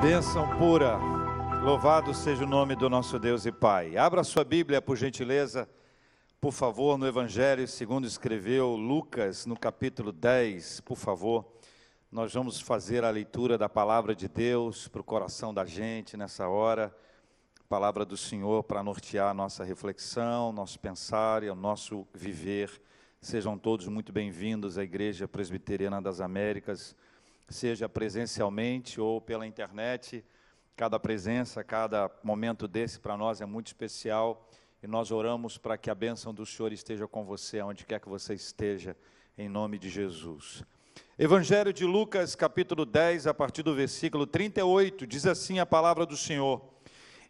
Bênção pura, louvado seja o nome do nosso Deus e Pai. Abra sua Bíblia, por gentileza, por favor, no Evangelho segundo escreveu Lucas, no capítulo 10, por favor. Nós vamos fazer a leitura da palavra de Deus para o coração da gente nessa hora. Palavra do Senhor para nortear a nossa reflexão, nosso pensar e o nosso viver. Sejam todos muito bem-vindos à Igreja Presbiteriana das Américas, seja presencialmente ou pela internet. Cada presença, cada momento desse para nós é muito especial e nós oramos para que a bênção do Senhor esteja com você, onde quer que você esteja, em nome de Jesus. Evangelho de Lucas, capítulo 10, a partir do versículo 38, diz assim a palavra do Senhor: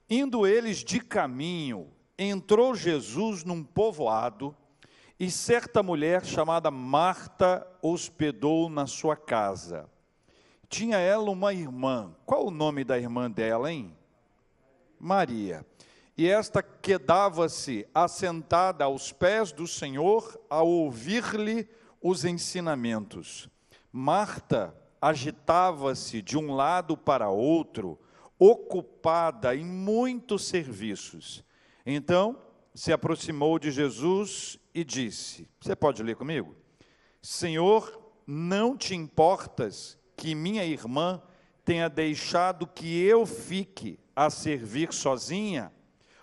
Indo eles de caminho, entrou Jesus num povoado, e certa mulher chamada Marta hospedou na sua casa. Tinha ela uma irmã. Qual o nome da irmã dela, hein? Maria. E esta quedava-se assentada aos pés do Senhor, a ouvir-lhe os ensinamentos. Marta agitava-se de um lado para outro, ocupada em muitos serviços. Então, se aproximou de Jesus e disse, você pode ler comigo? Senhor, não te importas que minha irmã tenha deixado que eu fique a servir sozinha?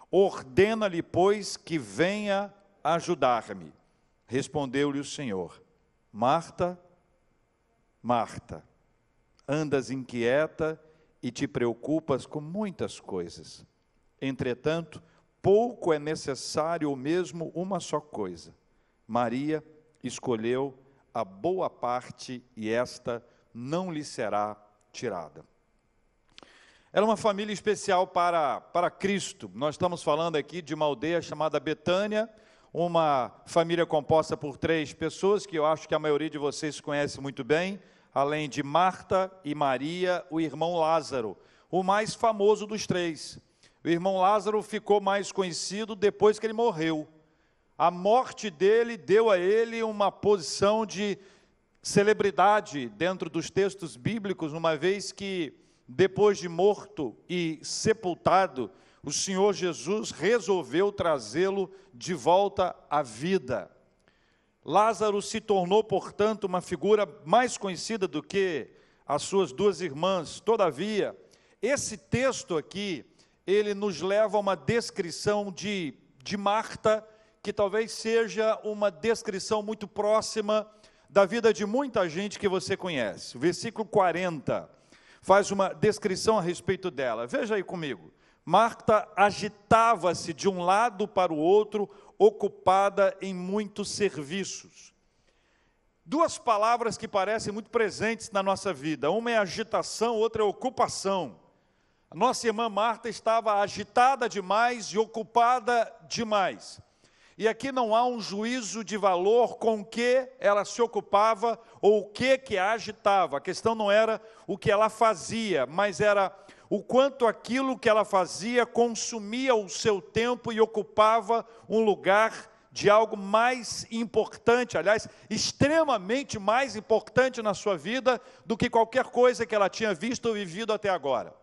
Ordena-lhe, pois, que venha ajudar-me. Respondeu-lhe o Senhor, Marta, Marta, andas inquieta e te preocupas com muitas coisas. Entretanto, pouco é necessário ou mesmo uma só coisa. Maria escolheu a boa parte e esta não lhe será tirada. Era uma família especial para Cristo. Nós estamos falando aqui de uma aldeia chamada Betânia, uma família composta por 3 pessoas, que eu acho que a maioria de vocês conhece muito bem, além de Marta e Maria, o irmão Lázaro, o mais famoso dos 3. O irmão Lázaro ficou mais conhecido depois que ele morreu. A morte dele deu a ele uma posição de celebridade dentro dos textos bíblicos, uma vez que, depois de morto e sepultado, o Senhor Jesus resolveu trazê-lo de volta à vida. Lázaro se tornou, portanto, uma figura mais conhecida do que as suas 2 irmãs. Todavia, esse texto aqui, ele nos leva a uma descrição de Marta, que talvez seja uma descrição muito próxima da vida de muita gente que você conhece. O versículo 40 faz uma descrição a respeito dela. Veja aí comigo. Marta agitava-se de um lado para o outro, ocupada em muitos serviços. 2 palavras que parecem muito presentes na nossa vida. Uma é agitação, outra é ocupação. A nossa irmã Marta estava agitada demais e ocupada demais. E aqui não há um juízo de valor com o que ela se ocupava ou o que a agitava. A questão não era o que ela fazia, mas era o quanto aquilo que ela fazia consumia o seu tempo e ocupava um lugar de algo mais importante, aliás, extremamente mais importante na sua vida do que qualquer coisa que ela tinha visto ou vivido até agora.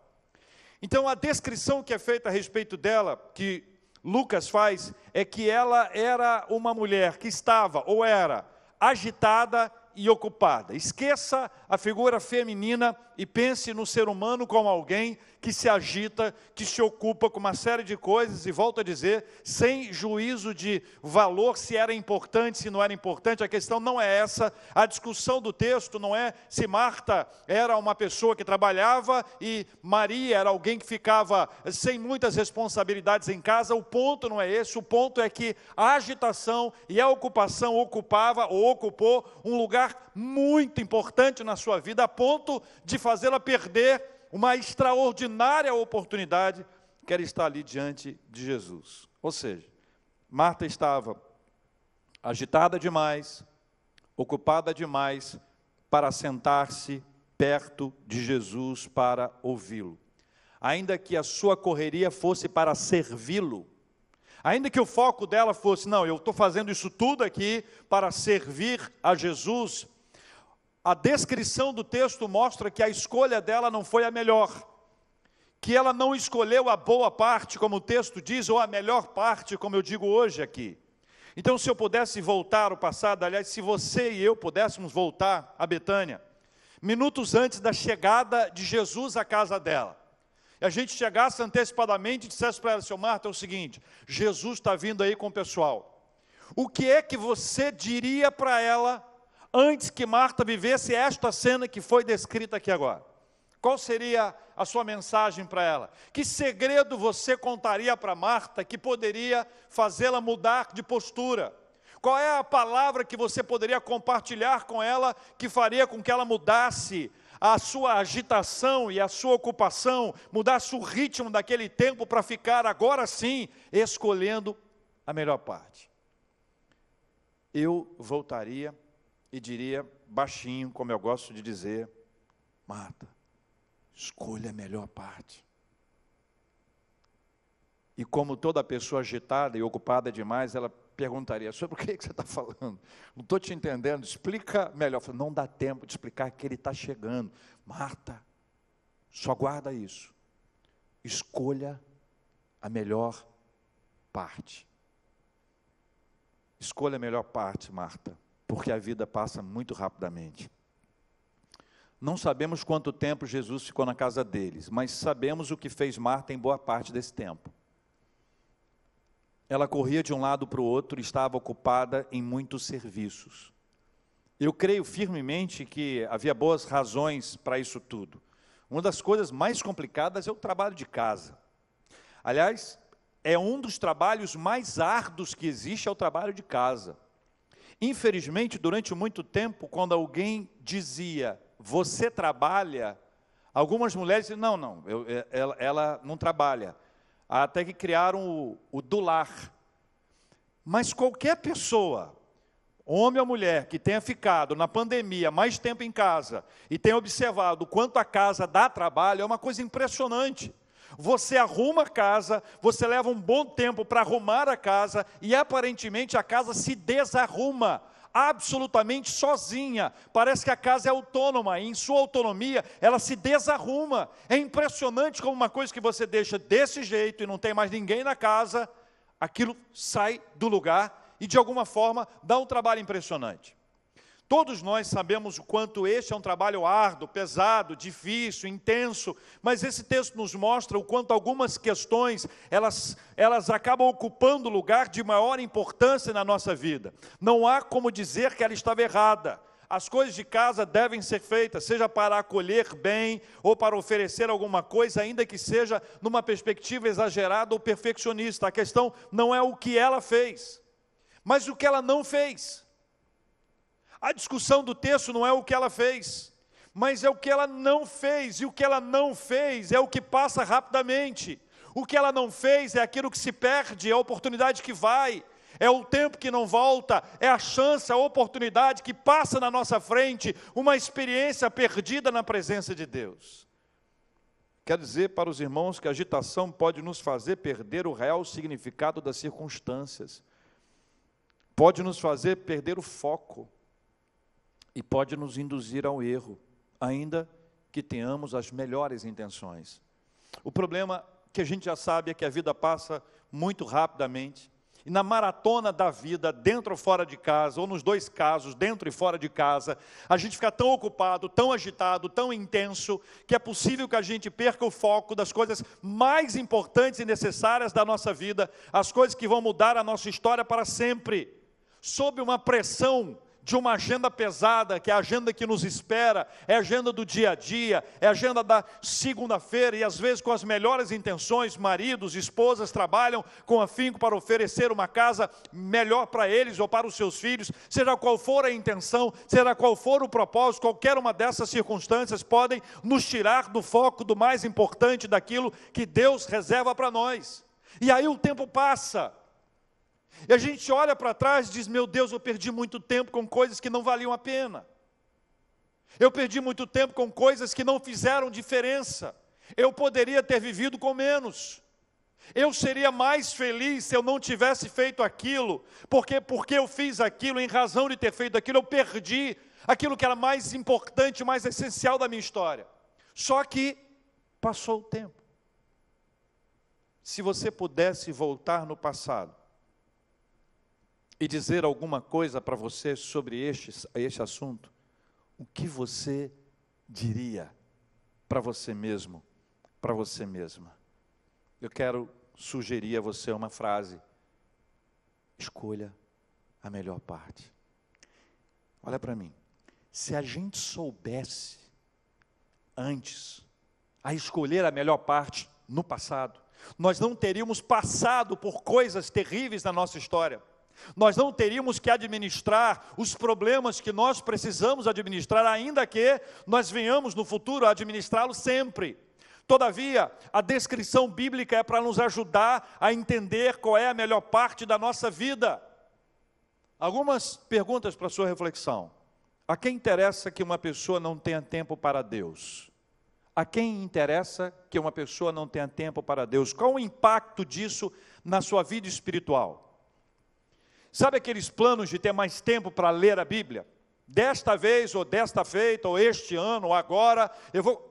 Então, a descrição que é feita a respeito dela, que Lucas faz, é que ela era uma mulher que estava, ou era, agitada e ocupada. Esqueça a figura feminina e pense no ser humano como alguém que se agita, que se ocupa com uma série de coisas, e volto a dizer, sem juízo de valor, se era importante, se não era importante. A questão não é essa, a discussão do texto não é se Marta era uma pessoa que trabalhava e Maria era alguém que ficava sem muitas responsabilidades em casa. O ponto não é esse, o ponto é que a agitação e a ocupação ocupava ou ocupou um lugar muito importante na sua vida, a ponto de fazê-la perder uma extraordinária oportunidade, que era estar ali diante de Jesus. Ou seja, Marta estava agitada demais, ocupada demais, para sentar-se perto de Jesus para ouvi-lo. Ainda que a sua correria fosse para servi-lo, ainda que o foco dela fosse, não, eu estou fazendo isso tudo aqui para servir a Jesus, a descrição do texto mostra que a escolha dela não foi a melhor. que ela não escolheu a boa parte, como o texto diz, ou a melhor parte, como eu digo hoje aqui. Então, se eu pudesse voltar ao passado, aliás, se você e eu pudéssemos voltar a Betânia, minutos antes da chegada de Jesus à casa dela, e a gente chegasse antecipadamente e dissesse para ela, seu Marta, é o seguinte, Jesus está vindo aí com o pessoal. O que é que você diria para ela, antes que Marta vivesse esta cena que foi descrita aqui agora? Qual seria a sua mensagem para ela? Que segredo você contaria para Marta que poderia fazê-la mudar de postura? Qual é a palavra que você poderia compartilhar com ela que faria com que ela mudasse a sua agitação e a sua ocupação, mudasse o ritmo daquele tempo para ficar agora sim escolhendo a melhor parte? Eu voltaria e diria baixinho, como eu gosto de dizer, Marta, escolha a melhor parte. E como toda pessoa agitada e ocupada demais, ela perguntaria, sobre o que você está falando? Não estou te entendendo, explica melhor. Eu falei, não dá tempo de explicar que ele está chegando. Marta, só guarda isso. Escolha a melhor parte. Escolha a melhor parte, Marta, porque a vida passa muito rapidamente. Não sabemos quanto tempo Jesus ficou na casa deles, mas sabemos o que fez Marta em boa parte desse tempo. Ela corria de um lado para o outro e estava ocupada em muitos serviços. Eu creio firmemente que havia boas razões para isso tudo. Uma das coisas mais complicadas é o trabalho de casa. Aliás, é um dos trabalhos mais árduos que existe, é o trabalho de casa. Infelizmente, durante muito tempo, quando alguém dizia, você trabalha, algumas mulheres diziam, não, ela não trabalha. Até que criaram o do lar. Mas qualquer pessoa, homem ou mulher, que tenha ficado na pandemia mais tempo em casa e tenha observado o quanto a casa dá trabalho, é uma coisa impressionante. Você arruma a casa, você leva um bom tempo para arrumar a casa e aparentemente a casa se desarruma, absolutamente sozinha. Parece que a casa é autônoma e em sua autonomia ela se desarruma. É impressionante como uma coisa que você deixa desse jeito e não tem mais ninguém na casa, aquilo sai do lugar e de alguma forma dá um trabalho impressionante. Todos nós sabemos o quanto este é um trabalho árduo, pesado, difícil, intenso, mas esse texto nos mostra o quanto algumas questões, elas acabam ocupando o lugar de maior importância na nossa vida. Não há como dizer que ela estava errada. As coisas de casa devem ser feitas, seja para acolher bem ou para oferecer alguma coisa, ainda que seja numa perspectiva exagerada ou perfeccionista. A questão não é o que ela fez, mas o que ela não fez. A discussão do texto não é o que ela fez, mas é o que ela não fez, e o que ela não fez é o que passa rapidamente. O que ela não fez é aquilo que se perde, é a oportunidade que vai, é o tempo que não volta, é a chance, a oportunidade que passa na nossa frente, uma experiência perdida na presença de Deus. Quero dizer para os irmãos que a agitação pode nos fazer perder o real significado das circunstâncias, pode nos fazer perder o foco, e pode nos induzir ao erro, ainda que tenhamos as melhores intenções. O problema que a gente já sabe é que a vida passa muito rapidamente, e na maratona da vida, dentro ou fora de casa, ou nos dois casos, dentro e fora de casa, a gente fica tão ocupado, tão agitado, tão intenso, que é possível que a gente perca o foco das coisas mais importantes e necessárias da nossa vida, as coisas que vão mudar a nossa história para sempre, sob uma pressão de uma agenda pesada, que é a agenda que nos espera, é a agenda do dia a dia, é a agenda da segunda-feira, e às vezes com as melhores intenções, maridos, esposas trabalham com afinco para oferecer uma casa melhor para eles ou para os seus filhos, seja qual for a intenção, seja qual for o propósito, qualquer uma dessas circunstâncias podem nos tirar do foco do mais importante, daquilo que Deus reserva para nós. E aí o tempo passa, e a gente olha para trás e diz, meu Deus, eu perdi muito tempo com coisas que não valiam a pena. Eu perdi muito tempo com coisas que não fizeram diferença. Eu poderia ter vivido com menos. Eu seria mais feliz se eu não tivesse feito aquilo, porque eu fiz aquilo, em razão de ter feito aquilo, eu perdi aquilo que era mais importante, mais essencial da minha história. Só que passou o tempo. se você pudesse voltar no passado e dizer alguma coisa para você sobre este assunto, o que você diria para você mesmo, para você mesma? Eu quero sugerir a você uma frase: escolha a melhor parte. Olha para mim, se a gente soubesse antes a escolher a melhor parte no passado, nós não teríamos passado por coisas terríveis na nossa história. Nós não teríamos que administrar os problemas que nós precisamos administrar, ainda que nós venhamos no futuro a administrá-los sempre. Todavia, a descrição bíblica é para nos ajudar a entender qual é a melhor parte da nossa vida. Algumas perguntas para a sua reflexão. A quem interessa que uma pessoa não tenha tempo para Deus? A quem interessa que uma pessoa não tenha tempo para Deus? Qual o impacto disso na sua vida espiritual? Sabe aqueles planos de ter mais tempo para ler a Bíblia? Desta vez, ou desta feita, ou este ano, ou agora, eu vou...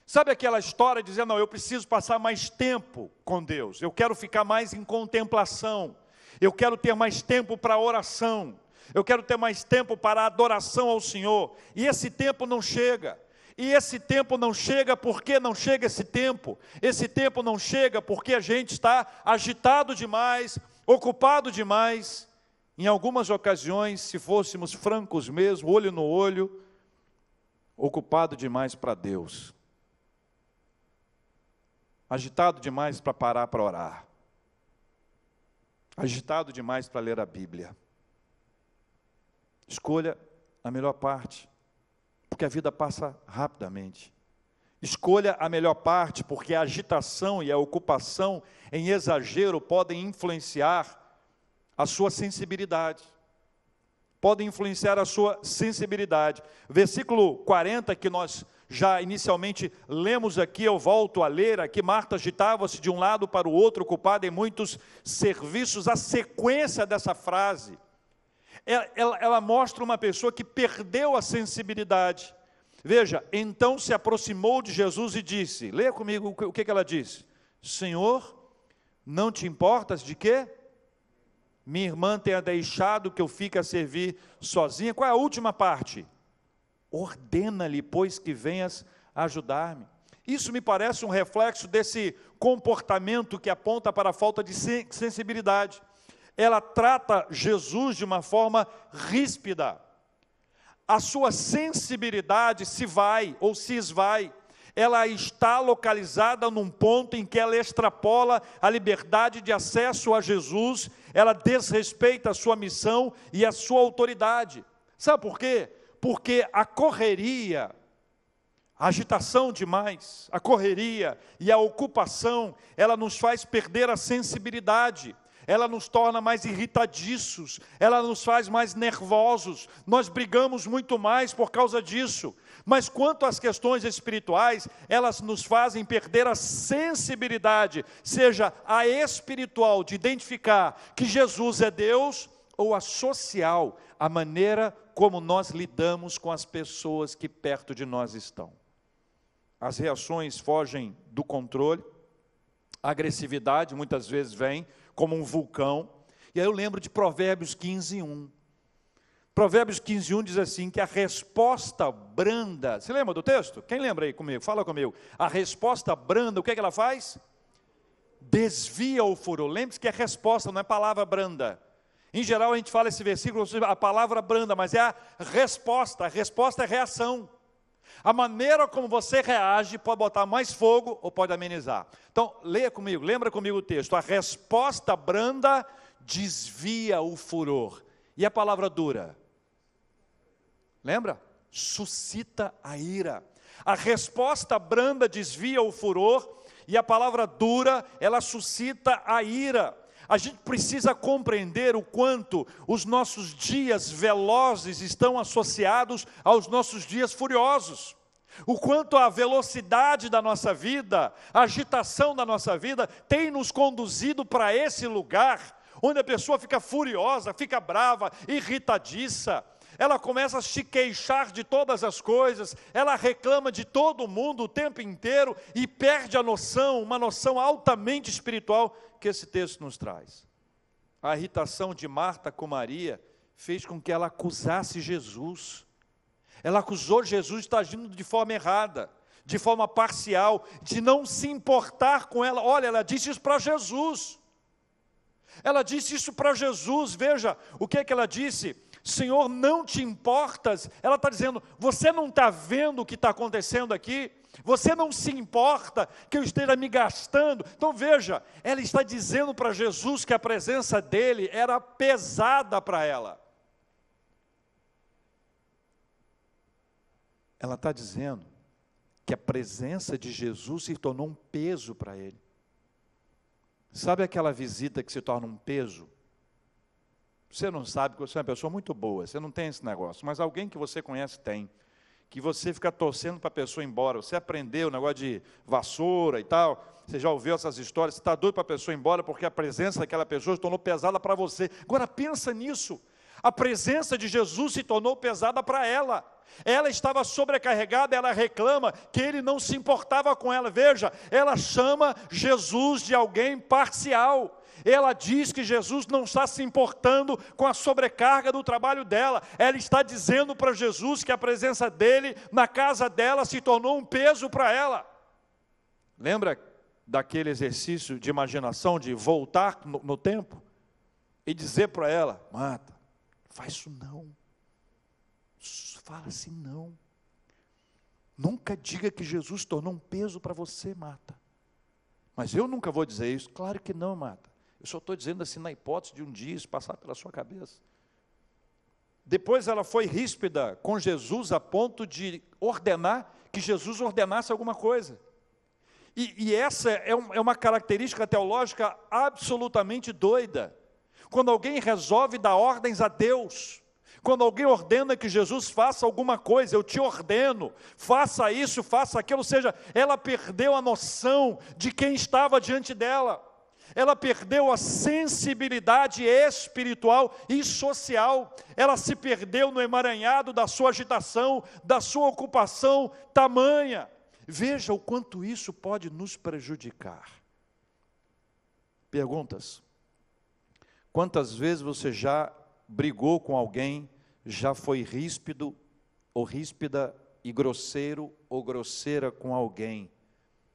Sabe aquela história dizendo, não, eu preciso passar mais tempo com Deus, eu quero ficar mais em contemplação, eu quero ter mais tempo para oração, eu quero ter mais tempo para adoração ao Senhor, e esse tempo não chega. E esse tempo não chega, por que não chega esse tempo? Esse tempo não chega porque a gente está agitado demais, ocupado demais. Em algumas ocasiões, se fôssemos francos mesmo, olho no olho, ocupado demais para Deus. Agitado demais para parar para orar. Agitado demais para ler a Bíblia. Escolha a melhor parte, porque a vida passa rapidamente. Escolha a melhor parte, porque a agitação e a ocupação em exagero podem influenciar a sua sensibilidade. Podem influenciar a sua sensibilidade. Versículo 40, que nós já inicialmente lemos aqui, eu volto a ler aqui. Marta agitava-se de um lado para o outro, ocupada em muitos serviços. A sequência dessa frase, ela mostra uma pessoa que perdeu a sensibilidade. Veja, então se aproximou de Jesus e disse, leia comigo o que ela disse: Senhor, não te importas de quê? Minha irmã tenha deixado que eu fique a servir sozinha. Qual é a última parte? Ordena-lhe, pois, que venhas ajudar-me. Isso me parece um reflexo desse comportamento que aponta para a falta de sensibilidade. Ela trata Jesus de uma forma ríspida. A sua sensibilidade se vai ou se esvai. Ela está localizada num ponto em que ela extrapola a liberdade de acesso a Jesus, ela desrespeita a sua missão e a sua autoridade. Sabe por quê? Porque a correria, a agitação demais, a correria e a ocupação, ela nos faz perder a sensibilidade. Ela nos torna mais irritadiços, ela nos faz mais nervosos, nós brigamos muito mais por causa disso. Mas quanto às questões espirituais, elas nos fazem perder a sensibilidade, seja a espiritual, de identificar que Jesus é Deus, ou a social, a maneira como nós lidamos com as pessoas que perto de nós estão. As reações fogem do controle, a agressividade muitas vezes vem como um vulcão. E aí eu lembro de Provérbios 15:1. Provérbios 15:1 diz assim, que a resposta branda... Você lembra do texto? Quem lembra aí comigo? Fala comigo. A resposta branda, o que é que ela faz? Desvia o furor. Lembre-se que é resposta, não é palavra branda. Em geral a gente fala esse versículo, a palavra branda, mas é a resposta é reação. A maneira como você reage pode botar mais fogo ou pode amenizar. Então, leia comigo, lembra comigo o texto. A resposta branda desvia o furor. E a palavra dura? Lembra? Suscita a ira. A resposta branda desvia o furor e a palavra dura, ela suscita a ira. A gente precisa compreender o quanto os nossos dias velozes estão associados aos nossos dias furiosos. O quanto a velocidade da nossa vida, a agitação da nossa vida, tem nos conduzido para esse lugar, onde a pessoa fica furiosa, fica brava, irritadiça. ela começa a se queixar de todas as coisas, ela reclama de todo mundo o tempo inteiro e perde a noção, uma noção altamente espiritual que esse texto nos traz. A irritação de Marta com Maria fez com que ela acusasse Jesus. Ela acusou Jesus de estar agindo de forma errada, de forma parcial, de não se importar com ela. Olha, ela disse isso para Jesus. Ela disse isso para Jesus, veja, o que é que ela disse? Senhor, não te importas? Ela está dizendo, você não está vendo o que está acontecendo aqui? Você não se importa que eu esteja me gastando? Então veja, ela está dizendo para Jesus que a presença dele era pesada para ela. Ela está dizendo que a presença de Jesus se tornou um peso para ele. Sabe aquela visita que se torna um peso? Você não sabe que você é uma pessoa muito boa, você não tem esse negócio, mas alguém que você conhece tem, que você fica torcendo para a pessoa ir embora, você aprendeu o negócio de vassoura e tal, você já ouviu essas histórias, você está doido para a pessoa ir embora porque a presença daquela pessoa se tornou pesada para você. Agora pensa nisso, a presença de Jesus se tornou pesada para ela. Ela estava sobrecarregada, ela reclama que ele não se importava com ela. Veja, ela chama Jesus de alguém parcial. Ela diz que Jesus não está se importando com a sobrecarga do trabalho dela. Ela está dizendo para Jesus que a presença dele na casa dela se tornou um peso para ela. Lembra daquele exercício de imaginação, de voltar no tempo? E dizer para ela, Marta, faz isso não. Fala assim, não. Nunca diga que Jesus tornou um peso para você, Marta. Mas eu nunca vou dizer isso. Claro que não, Marta. Eu só estou dizendo assim na hipótese de um dia isso passar pela sua cabeça. Depois ela foi ríspida com Jesus a ponto de ordenar que Jesus ordenasse alguma coisa. E essa é uma característica teológica absolutamente doida. Quando alguém resolve dar ordens a Deus, quando alguém ordena que Jesus faça alguma coisa, eu te ordeno, faça isso, faça aquilo, ou seja, ela perdeu a noção de quem estava diante dela, ela perdeu a sensibilidade espiritual e social, ela se perdeu no emaranhado da sua agitação, da sua ocupação tamanha. Veja o quanto isso pode nos prejudicar. Perguntas: quantas vezes você já brigou com alguém, já foi ríspido ou ríspida e grosseiro ou grosseira com alguém,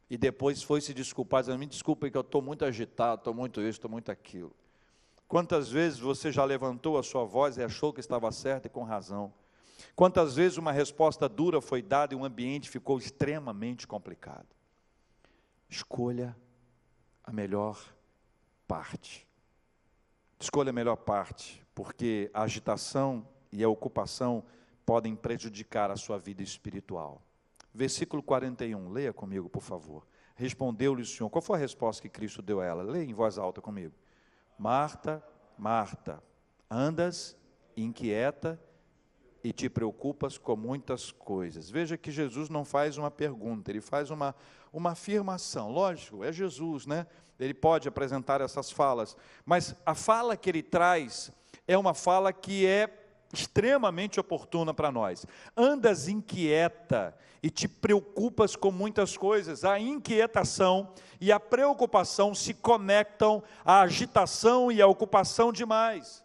e depois foi se desculpar, dizendo, me desculpe que eu estou muito agitado, estou muito isso, estou muito aquilo. Quantas vezes você já levantou a sua voz e achou que estava certo e com razão? Quantas vezes uma resposta dura foi dada e o ambiente ficou extremamente complicado? Escolha a melhor parte. Escolha a melhor parte, porque a agitação e a ocupação podem prejudicar a sua vida espiritual. Versículo 41, leia comigo, por favor. Respondeu-lhe o Senhor, qual foi a resposta que Cristo deu a ela? Leia em voz alta comigo. Marta, Marta, andas inquieta e te preocupas com muitas coisas. Veja que Jesus não faz uma pergunta, ele faz uma afirmação. Lógico, é Jesus, né? Ele pode apresentar essas falas, mas a fala que ele traz é uma fala que é extremamente oportuna para nós. Andas inquieta e te preocupas com muitas coisas. A inquietação e a preocupação se conectam à agitação e à ocupação demais.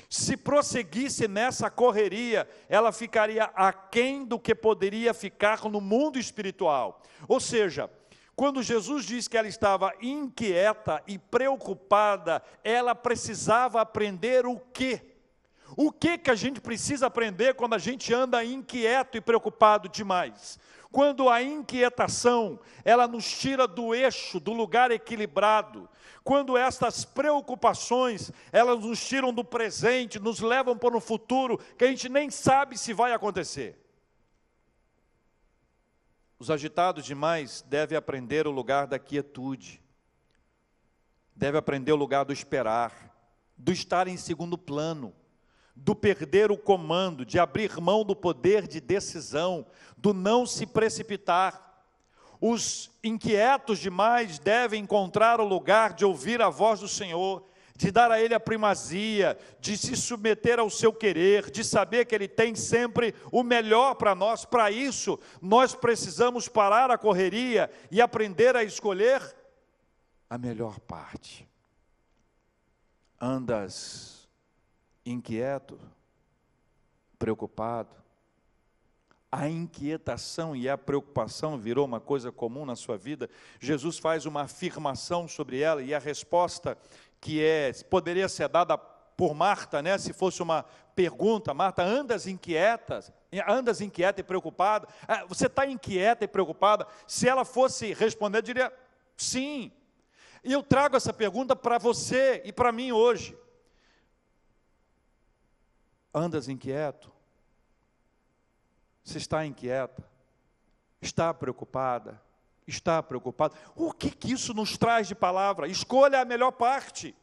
Se prosseguisse nessa correria, ela ficaria aquém do que poderia ficar no mundo espiritual. Ou seja, quando Jesus diz que ela estava inquieta e preocupada, ela precisava aprender o quê? O que a gente precisa aprender quando a gente anda inquieto e preocupado demais? Quando a inquietação, ela nos tira do eixo, do lugar equilibrado. Quando estas preocupações, elas nos tiram do presente, nos levam para o futuro, que a gente nem sabe se vai acontecer. Os agitados demais devem aprender o lugar da quietude. Devem aprender o lugar do esperar, do estar em segundo plano, do perder o comando, de abrir mão do poder de decisão, do não se precipitar. Os inquietos demais devem encontrar o lugar de ouvir a voz do Senhor, de dar a Ele a primazia, de se submeter ao seu querer, de saber que Ele tem sempre o melhor para nós. Para isso, nós precisamos parar a correria e aprender a escolher a melhor parte. Andas inquieto, preocupado? A inquietação e a preocupação virou uma coisa comum na sua vida? Jesus faz uma afirmação sobre ela, e a resposta poderia ser dada por Marta, né? Se fosse uma pergunta: Marta, andas inquieta e preocupada? Você está inquieta e preocupada? Se ela fosse responder, eu diria sim. E eu trago essa pergunta para você e para mim hoje. Andas inquieto? Você está inquieta? Está preocupada? Está preocupado? O que isso nos traz de palavra? Escolha a melhor parte.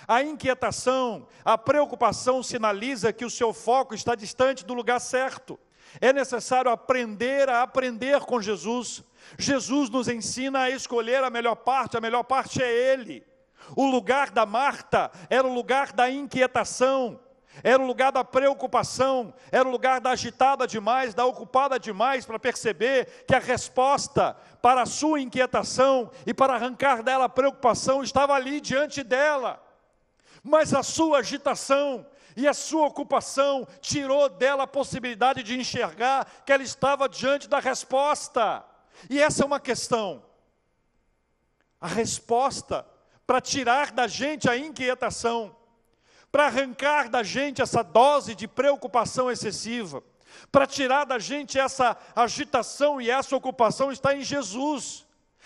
A inquietação, a preocupação sinaliza que o seu foco está distante do lugar certo. É necessário aprender a aprender com Jesus. Jesus nos ensina a escolher a melhor parte é Ele. O lugar da Marta era o lugar da inquietação, era o lugar da preocupação, era o lugar da agitada demais, da ocupada demais, para perceber que a resposta para a sua inquietação e para arrancar dela a preocupação estava ali diante dela. Mas a sua agitação e a sua ocupação tirou dela a possibilidade de enxergar que ela estava diante da resposta. E essa é uma questão. A resposta para tirar da gente a inquietação, para arrancar da gente essa dose de preocupação excessiva, para tirar da gente essa agitação e essa ocupação, está em Jesus.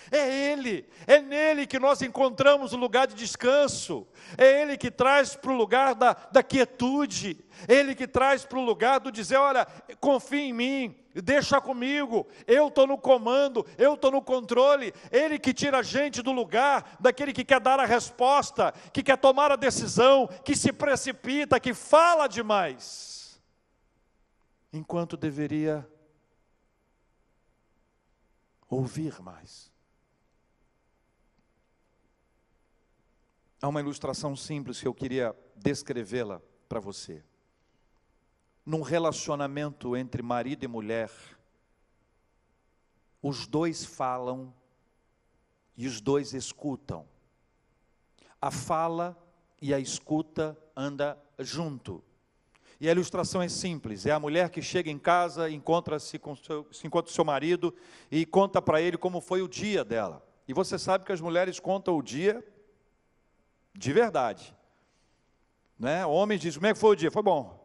É Ele, é nele que nós encontramos o lugar de descanso, é Ele que traz para o lugar da quietude, Ele que traz para o lugar do dizer: olha, confia em mim, deixa comigo, eu estou no comando, eu estou no controle. Ele que tira a gente do lugar daquele que quer dar a resposta, que quer tomar a decisão, que se precipita, que fala demais, enquanto deveria ouvir mais. Há uma ilustração simples que eu queria descrevê-la para você. Num relacionamento entre marido e mulher, os dois falam e os dois escutam. A fala e a escuta andam junto. E a ilustração é simples: é a mulher que chega em casa, encontra o seu marido e conta para ele como foi o dia dela. E você sabe que as mulheres contam o dia de verdade, né? O homem diz: como é que foi o dia? Foi bom.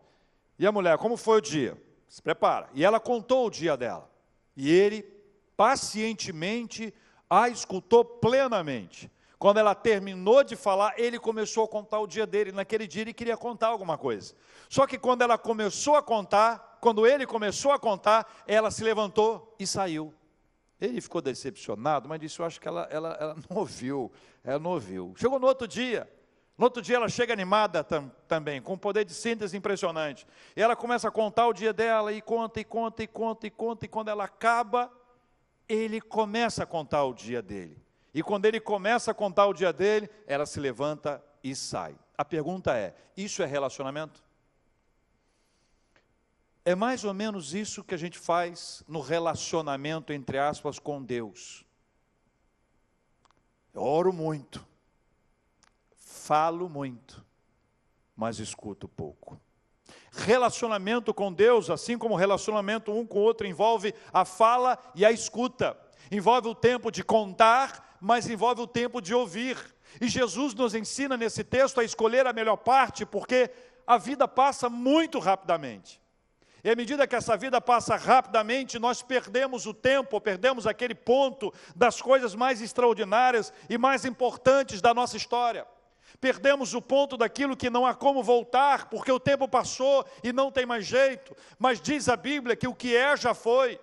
E a mulher: como foi o dia? Se prepara. E ela contou o dia dela. E ele pacientemente a escutou plenamente. Quando ela terminou de falar, ele começou a contar o dia dele. Naquele dia ele queria contar alguma coisa. Só que quando ela começou a contar, quando ele começou a contar, ela se levantou e saiu. Ele ficou decepcionado, mas disse: eu acho que ela não ouviu. Ela não ouviu. Chegou no outro dia. No outro dia ela chega animada também, com um poder de síntese impressionante. E ela começa a contar o dia dela, e conta, e quando ela acaba, ele começa a contar o dia dele. E quando ele começa a contar o dia dele, ela se levanta e sai. A pergunta é: isso é relacionamento? É mais ou menos isso que a gente faz no relacionamento, entre aspas, com Deus. Eu oro muito, falo muito, mas escuto pouco. Relacionamento com Deus, assim como relacionamento um com o outro, envolve a fala e a escuta. Envolve o tempo de contar, mas envolve o tempo de ouvir. E Jesus nos ensina nesse texto a escolher a melhor parte, porque a vida passa muito rapidamente. E à medida que essa vida passa rapidamente, nós perdemos o tempo, perdemos aquele ponto das coisas mais extraordinárias e mais importantes da nossa história. Perdemos o ponto daquilo que não há como voltar, porque o tempo passou e não tem mais jeito. Mas diz a Bíblia que o que é já foi,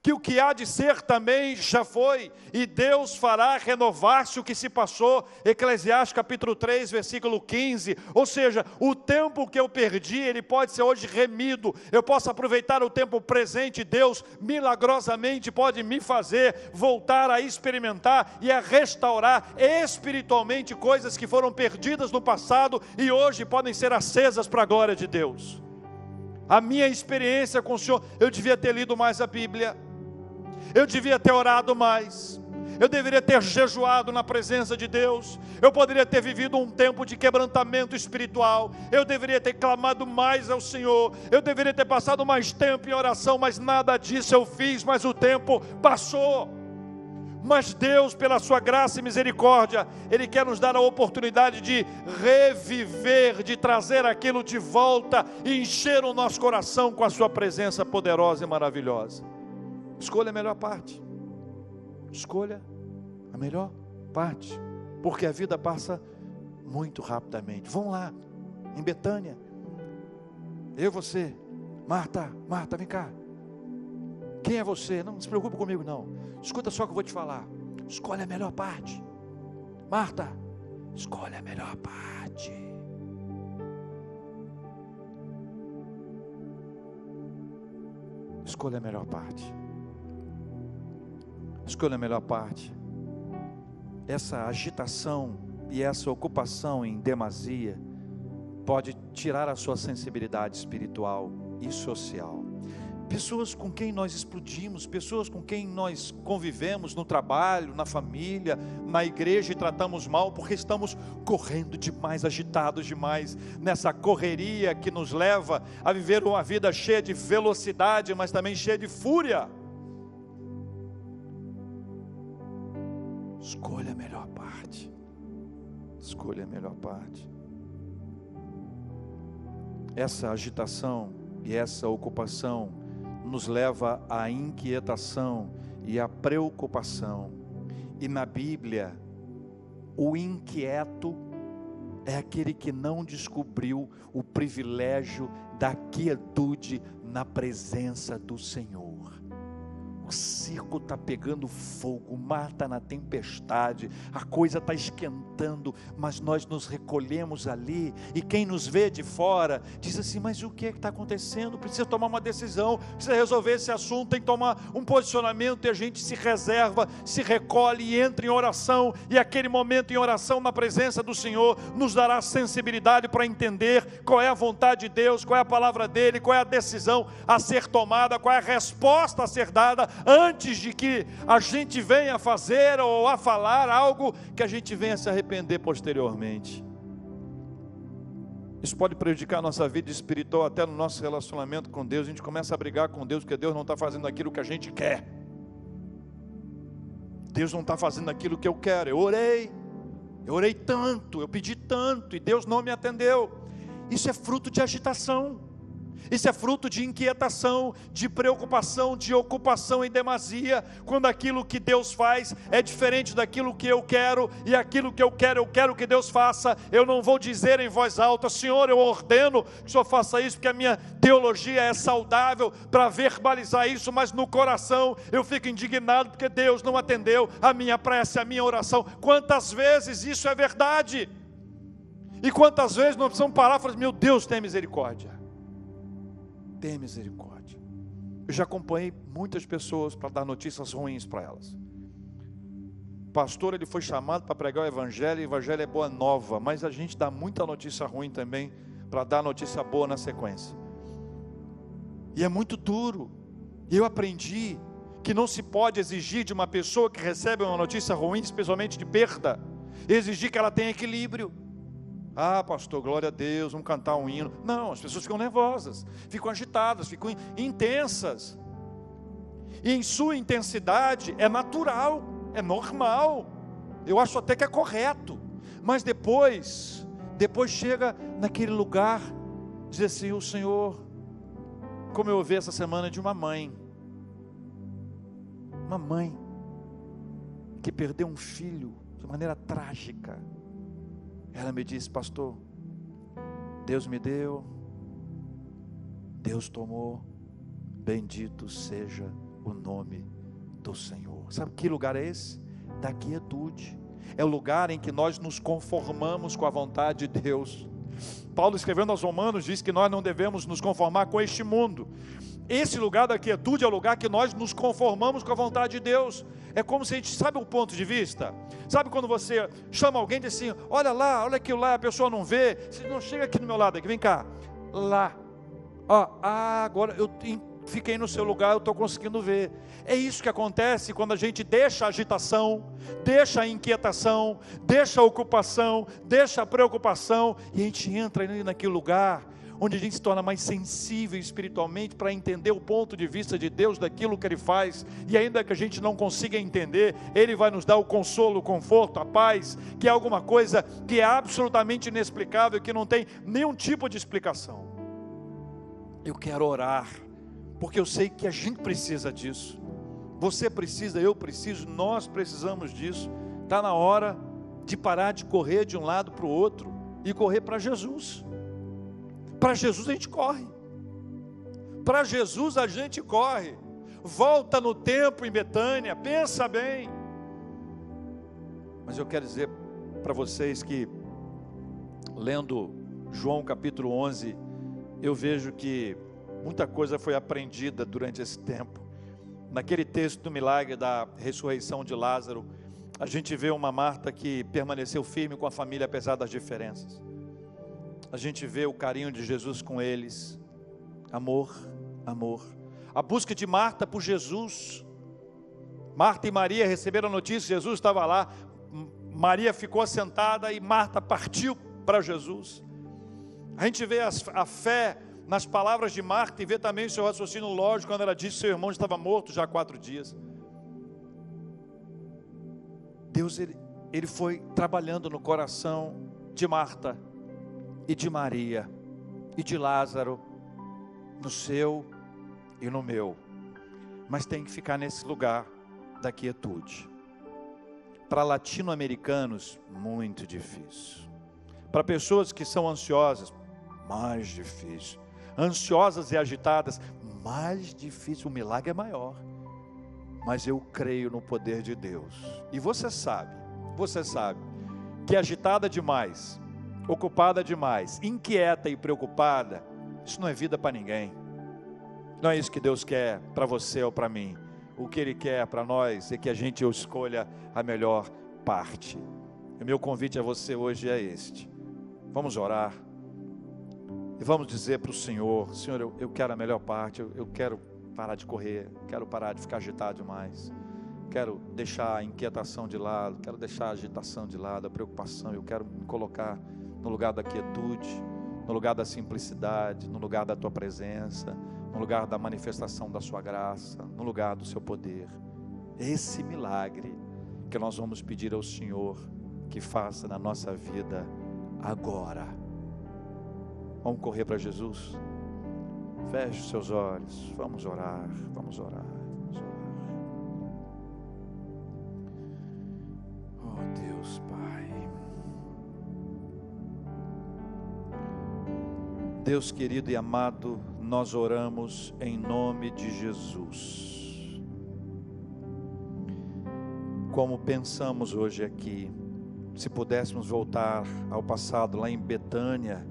que o que há de ser também já foi, e Deus fará renovar-se o que se passou. Eclesiastes capítulo 3, versículo 15. Ou seja, o tempo que eu perdi, ele pode ser hoje remido. Eu posso aproveitar o tempo presente. Deus milagrosamente pode me fazer voltar a experimentar e a restaurar espiritualmente coisas que foram perdidas no passado e hoje podem ser acesas para a glória de Deus. A minha experiência com o Senhor, eu devia ter lido mais a Bíblia, eu devia ter orado mais, eu deveria ter jejuado na presença de Deus, eu poderia ter vivido um tempo de quebrantamento espiritual, eu deveria ter clamado mais ao Senhor, eu deveria ter passado mais tempo em oração, mas nada disso eu fiz, mas o tempo passou. Mas Deus, pela sua graça e misericórdia, Ele quer nos dar a oportunidade de reviver, de trazer aquilo de volta e encher o nosso coração com a sua presença poderosa e maravilhosa. Escolha a melhor parte. Escolha a melhor parte, porque a vida passa muito rapidamente. Vão lá, em Betânia, eu e você. Marta, vem cá. Quem é você? Não se preocupe comigo não. Escuta só o que eu vou te falar. Escolhe a melhor parte. Marta, escolhe a melhor parte. Escolha a melhor parte. Escolha a melhor parte. Essa agitação e essa ocupação em demasia pode tirar a sua sensibilidade espiritual e social. Pessoas com quem nós explodimos, pessoas com quem nós convivemos no trabalho, na família, na igreja e tratamos mal porque estamos correndo demais, agitados demais, nessa correria que nos leva a viver uma vida cheia de velocidade, mas também cheia de fúria. Escolha a melhor parte. Escolha a melhor parte. Essa agitação e essa ocupação nos leva à inquietação e à preocupação. E na Bíblia, o inquieto é aquele que não descobriu o privilégio da quietude na presença do Senhor. O circo está pegando fogo, o mar está na tempestade, a coisa está esquentando, mas nós nos recolhemos ali, e quem nos vê de fora, diz assim, mas o que é que está acontecendo? Precisa tomar uma decisão, precisa resolver esse assunto, tem que tomar um posicionamento, e a gente se reserva, se recolhe e entra em oração, e aquele momento em oração na presença do Senhor, nos dará sensibilidade para entender qual é a vontade de Deus, qual é a palavra dEle, qual é a decisão a ser tomada, qual é a resposta a ser dada, antes de que a gente venha fazer ou a falar algo que a gente venha se arrepender posteriormente. Isso pode prejudicar a nossa vida espiritual, até no nosso relacionamento com Deus. A gente começa a brigar com Deus, porque Deus não está fazendo aquilo que a gente quer. Deus não está fazendo aquilo que eu quero. Eu orei tanto, eu pedi tanto, e Deus não me atendeu. Isso é fruto de agitação. Isso é fruto de inquietação, de preocupação, de ocupação em demasia, quando aquilo que Deus faz é diferente daquilo que eu quero, e aquilo que eu quero que Deus faça. Eu não vou dizer em voz alta, Senhor, eu ordeno que o Senhor faça isso, porque a minha teologia é saudável para verbalizar isso, mas no coração eu fico indignado, porque Deus não atendeu a minha prece, a minha oração. Quantas vezes isso é verdade? E quantas vezes nós precisamos parar e falar, meu Deus, tem misericórdia. Tenha misericórdia. Eu já acompanhei muitas pessoas para dar notícias ruins para elas. O pastor, ele foi chamado para pregar o evangelho é boa nova, mas a gente dá muita notícia ruim também, para dar notícia boa na sequência. E é muito duro. E eu aprendi que não se pode exigir de uma pessoa que recebe uma notícia ruim, especialmente de perda, exigir que ela tenha equilíbrio. Ah, pastor, glória a Deus, vamos cantar um hino. Não, as pessoas ficam nervosas, ficam agitadas, ficam intensas. E em sua intensidade é natural, é normal. Eu acho até que é correto. Mas depois chega naquele lugar, diz assim, o Senhor, como eu ouvi essa semana de uma mãe que perdeu um filho de maneira trágica. Ela me disse, pastor, Deus me deu, Deus tomou, bendito seja o nome do Senhor. Sabe que lugar é esse? Da quietude. É o lugar em que nós nos conformamos com a vontade de Deus. Paulo, escrevendo aos Romanos, diz que nós não devemos nos conformar com este mundo. Esse lugar da quietude é o lugar que nós nos conformamos com a vontade de Deus. É como se a gente, sabe o ponto de vista? Sabe quando você chama alguém e diz assim, olha lá, olha aquilo lá, a pessoa não vê, você não chega aqui do meu lado, aqui, vem cá, lá, agora eu fiquei no seu lugar, eu estou conseguindo ver. É isso que acontece quando a gente deixa a agitação, deixa a inquietação, deixa a ocupação, deixa a preocupação, e a gente entra ali naquele lugar onde a gente se torna mais sensível espiritualmente para entender o ponto de vista de Deus daquilo que Ele faz, e ainda que a gente não consiga entender, Ele vai nos dar o consolo, o conforto, a paz, que é alguma coisa que é absolutamente inexplicável, que não tem nenhum tipo de explicação. Eu quero orar, porque eu sei que a gente precisa disso, você precisa, eu preciso, nós precisamos disso. Está na hora de parar de correr de um lado para o outro e correr para Jesus. Para Jesus a gente corre, para Jesus a gente corre. Volta no tempo em Betânia, pensa bem. Mas eu quero dizer para vocês que, lendo João capítulo 11, eu vejo que muita coisa foi aprendida durante esse tempo. Naquele texto do milagre da ressurreição de Lázaro, a gente vê uma Marta que permaneceu firme com a família apesar das diferenças. A gente vê o carinho de Jesus com eles, amor, amor. A busca de Marta por Jesus. Marta e Maria receberam a notícia, Jesus estava lá. Maria ficou sentada e Marta partiu para Jesus. A gente vê a fé nas palavras de Marta e vê também o seu raciocínio lógico quando ela disse que seu irmão estava morto já há 4 dias. Deus, ele foi trabalhando no coração de Marta e de Maria e de Lázaro, no seu e no meu. Mas tem que ficar nesse lugar da quietude. Para latino-americanos, muito difícil. Para pessoas que são ansiosas, mais difícil. Ansiosas e agitadas, mais difícil. O milagre é maior. Mas eu creio no poder de Deus. E você sabe que agitada demais, ocupada demais, inquieta e preocupada, isso não é vida para ninguém. Não é isso que Deus quer para você ou para mim. O que Ele quer para nós é que a gente escolha a melhor parte. O meu convite a você hoje é este. Vamos orar e vamos dizer para o Senhor: Senhor, eu quero a melhor parte, eu quero parar de correr, quero parar de ficar agitado demais, quero deixar a inquietação de lado, quero deixar a agitação de lado, a preocupação. Eu quero me colocar no lugar da quietude, no lugar da simplicidade, no lugar da Tua presença, no lugar da manifestação da Sua graça, no lugar do Seu poder. Esse milagre que nós vamos pedir ao Senhor que faça na nossa vida agora. Vamos correr para Jesus? Feche os seus olhos, vamos orar, vamos orar, vamos orar. Oh Deus, Pai, Deus querido e amado, nós oramos em nome de Jesus. Como pensamos hoje aqui, se pudéssemos voltar ao passado lá em Betânia,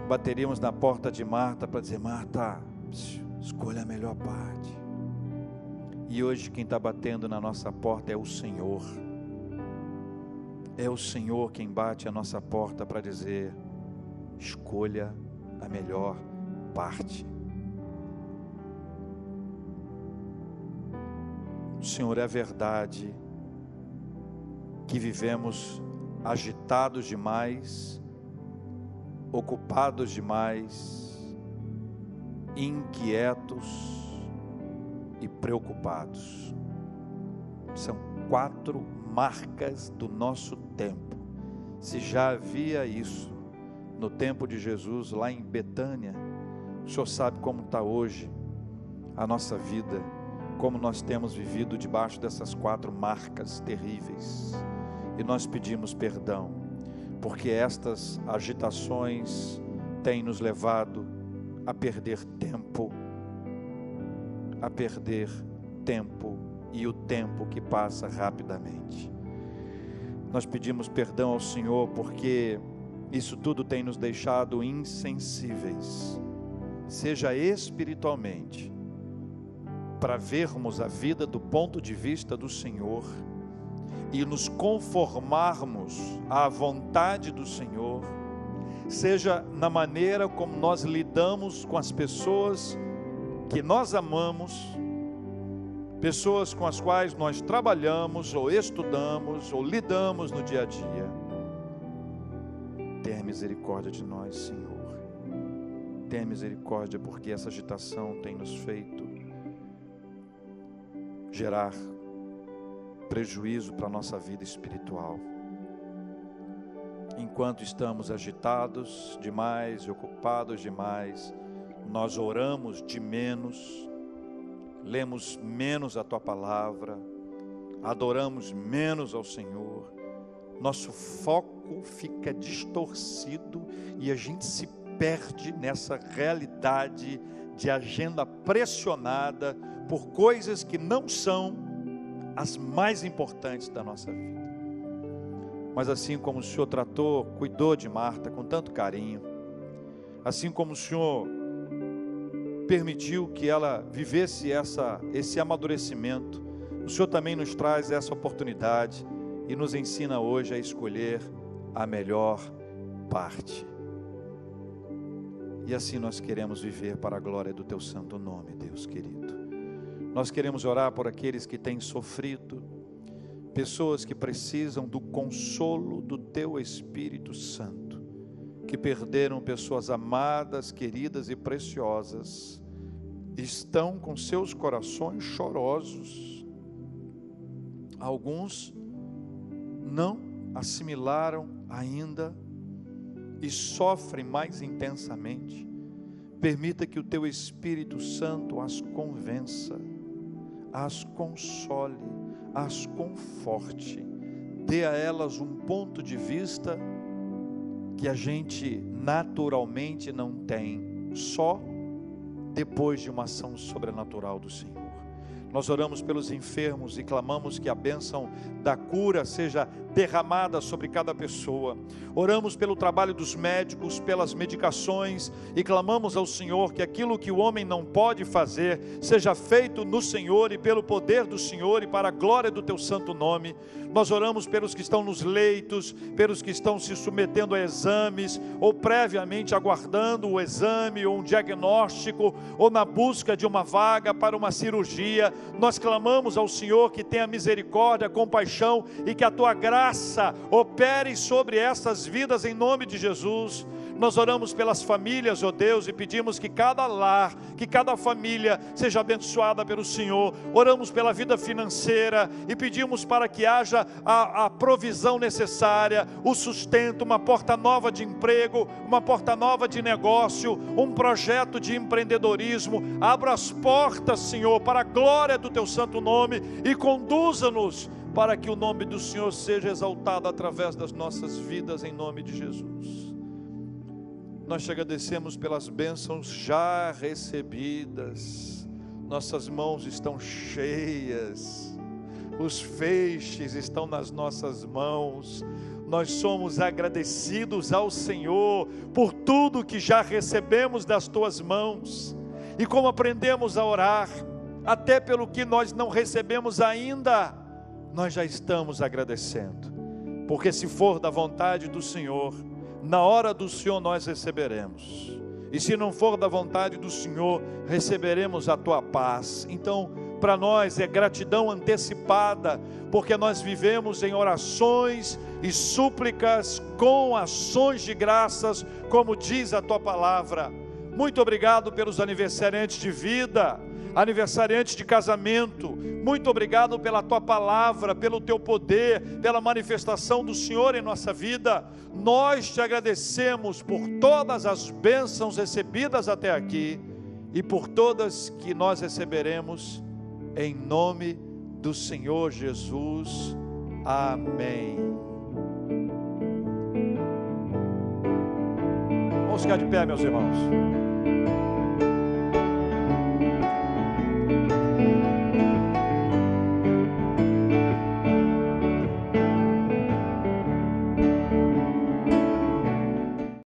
bateríamos na porta de Marta para dizer: Marta, escolha a melhor parte. E hoje quem está batendo na nossa porta é o Senhor. É o Senhor quem bate a nossa porta para dizer: escolha a melhor parte. Senhor, é verdade que vivemos agitados demais, ocupados demais, inquietos e preocupados. São 4 marcas do nosso tempo. Se já havia isso no tempo de Jesus lá em Betânia, o Senhor sabe como está hoje a nossa vida, como nós temos vivido debaixo dessas 4 marcas terríveis. E nós pedimos perdão, porque estas agitações têm nos levado a perder tempo, a perder tempo, e o tempo que passa rapidamente. Nós pedimos perdão ao Senhor porque isso tudo tem nos deixado insensíveis, seja espiritualmente, para vermos a vida do ponto de vista do Senhor e nos conformarmos à vontade do Senhor, seja na maneira como nós lidamos com as pessoas que nós amamos, pessoas com as quais nós trabalhamos, ou estudamos, ou lidamos no dia a dia. Tenha misericórdia de nós, Senhor. Tenha misericórdia, porque essa agitação tem nos feito gerar prejuízo para a nossa vida espiritual. Enquanto estamos agitados demais e ocupados demais, nós oramos de menos, lemos menos a Tua palavra, adoramos menos ao Senhor, nosso foco fica distorcido e a gente se perde nessa realidade de agenda pressionada por coisas que não são as mais importantes da nossa vida. Mas assim como o Senhor tratou, cuidou de Marta com tanto carinho, assim como o Senhor permitiu que ela vivesse esse amadurecimento, o Senhor também nos traz essa oportunidade e nos ensina hoje a escolher a melhor parte. E assim nós queremos viver para a glória do Teu santo nome, Deus querido. Nós queremos orar por aqueles que têm sofrido, pessoas que precisam do consolo do Teu Espírito Santo, que perderam pessoas amadas, queridas e preciosas, estão com seus corações chorosos. Alguns não assimilaram ainda e sofrem mais intensamente. Permita que o Teu Espírito Santo as convença, as console, as conforte, dê a elas um ponto de vista que a gente naturalmente não tem, só depois de uma ação sobrenatural do Senhor. Nós oramos pelos enfermos e clamamos que a bênção da cura seja derramada sobre cada pessoa. Oramos pelo trabalho dos médicos, pelas medicações, e clamamos ao Senhor que aquilo que o homem não pode fazer, seja feito no Senhor e pelo poder do Senhor e para a glória do Teu santo nome. Nós oramos pelos que estão nos leitos, pelos que estão se submetendo a exames, ou previamente aguardando o exame, ou um diagnóstico, ou na busca de uma vaga para uma cirurgia. Nós clamamos ao Senhor que tenha misericórdia, compaixão, e que a Tua graça opere sobre essas vidas em nome de Jesus. Nós oramos pelas famílias, ó Deus, e pedimos que cada lar, que cada família seja abençoada pelo Senhor. Oramos pela vida financeira e pedimos para que haja a provisão necessária, o sustento, uma porta nova de emprego, uma porta nova de negócio, um projeto de empreendedorismo. Abra as portas, Senhor, para a glória do Teu santo nome, e conduza-nos para que o nome do Senhor seja exaltado através das nossas vidas, em nome de Jesus. Nós te agradecemos pelas bênçãos já recebidas, nossas mãos estão cheias, os feixes estão nas nossas mãos. Nós somos agradecidos ao Senhor por tudo que já recebemos das Tuas mãos, e como aprendemos a orar, até pelo que nós não recebemos ainda, nós já estamos agradecendo, porque se for da vontade do Senhor, na hora do Senhor nós receberemos, e se não for da vontade do Senhor, receberemos a Tua paz. Então, para nós é gratidão antecipada, porque nós vivemos em orações e súplicas com ações de graças, como diz a Tua palavra. Muito obrigado pelos aniversariantes de vida, aniversariantes de casamento. Muito obrigado pela Tua palavra, pelo Teu poder, pela manifestação do Senhor em nossa vida. Nós te agradecemos por todas as bênçãos recebidas até aqui, e por todas que nós receberemos, em nome do Senhor Jesus. Amém. Vamos ficar de pé, meus irmãos.